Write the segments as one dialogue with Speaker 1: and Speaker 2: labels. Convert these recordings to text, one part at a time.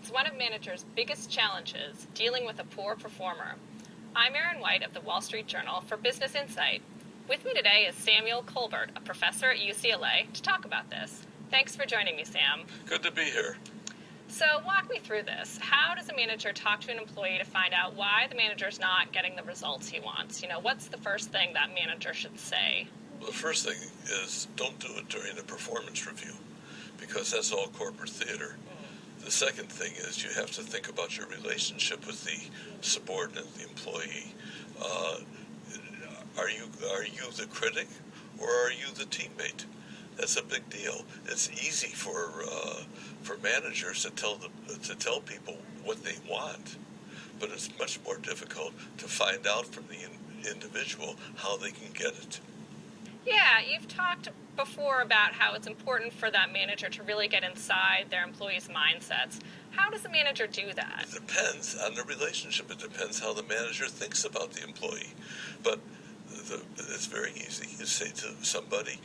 Speaker 1: is one of managers' biggest challenges dealing with a poor performer. I'm Erin White of the Wall Street Journal for Business Insight. With me today is Samuel Culbert, a professor at UCLA, to talk about this. Thanks for joining me, Sam.
Speaker 2: Good to be here.
Speaker 1: So walk me through this. How does a manager talk to an employee to find out why the manager's not getting the results he wants? What's the first thing that manager should say?
Speaker 2: The first thing is don't do it during a performance review, because that's all corporate theater. The second thing is you have to think about your relationship with the subordinate, the employee. Are you the critic or are you the teammate? That's a big deal. It's easy for managers to tell people what they want, but it's much more difficult to find out from the individual how they can get it.
Speaker 1: Yeah, you've talked before about how it's important for that manager to really get inside their employees' mindsets. How does the manager do that?
Speaker 2: It depends on the relationship. It depends how the manager thinks about the employee. But it's very easy. You say to somebody,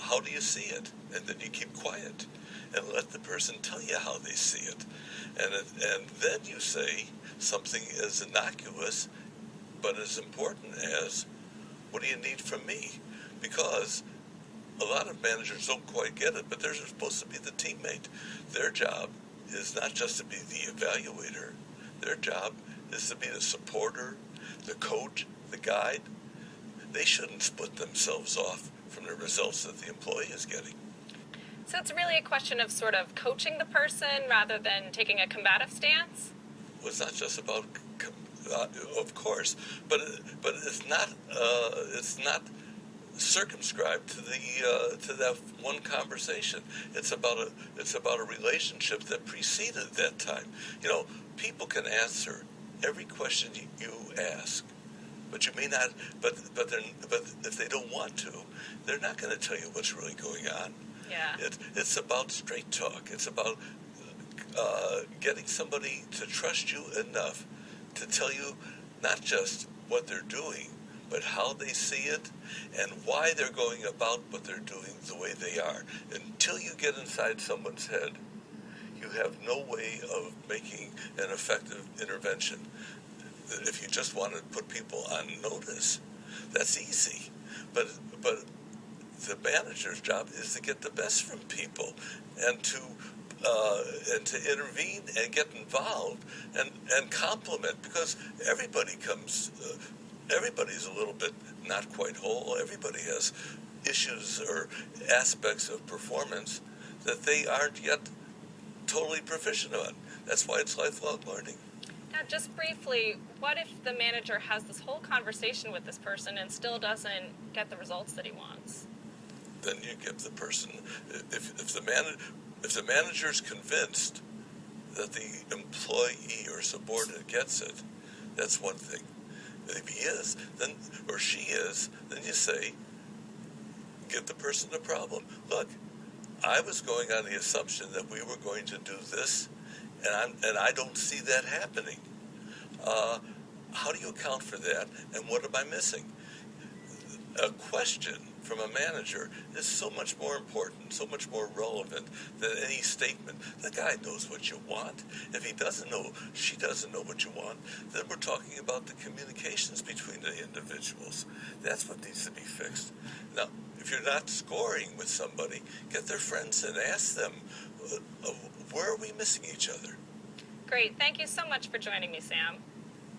Speaker 2: how do you see it? And then you keep quiet and let the person tell you how they see it. And then you say something as innocuous but as important as, what do you need from me? Because a lot of managers don't quite get it, but they're supposed to be the teammate. Their job is not just to be the evaluator. Their job is to be the supporter, the coach, the guide. They shouldn't split themselves off from the results that the employee is getting.
Speaker 1: So it's really a question of sort of coaching the person rather than taking a combative stance?
Speaker 2: Well, it's not just about, of course, but it's not circumscribed to that one conversation. It's about a relationship that preceded that time. People can answer every question you ask, but you may not. But if they don't want to, they're not going to tell you what's really going on.
Speaker 1: Yeah.
Speaker 2: It's about straight talk. It's about getting somebody to trust you enough to tell you not just what they're doing, but how they see it and why they're going about what they're doing the way they are. Until you get inside someone's head, you have no way of making an effective intervention. If you just want to put people on notice, that's easy. But the manager's job is to get the best from people and to intervene and get involved and compliment, because everybody's a little bit not quite whole. Everybody has issues or aspects of performance that they aren't yet totally proficient on. That's why it's lifelong learning.
Speaker 1: Now, just briefly, what if the manager has this whole conversation with this person and still doesn't get the results that he wants?
Speaker 2: Then you give the person, if the manager's convinced that the employee or subordinate gets it, that's one thing. If he is, then, or she is, then you say, give the person the problem. Look, I was going on the assumption that we were going to do this, and I don't see that happening. How do you account for that, and what am I missing? A question from a manager is so much more important, so much more relevant than any statement. The guy knows what you want. If he doesn't know, she doesn't know what you want, then we're talking about the communications between the individuals. That's what needs to be fixed. Now, if you're not scoring with somebody, get their friends and ask them, where are we missing each other?
Speaker 1: Great. Thank you so much for joining me, Sam.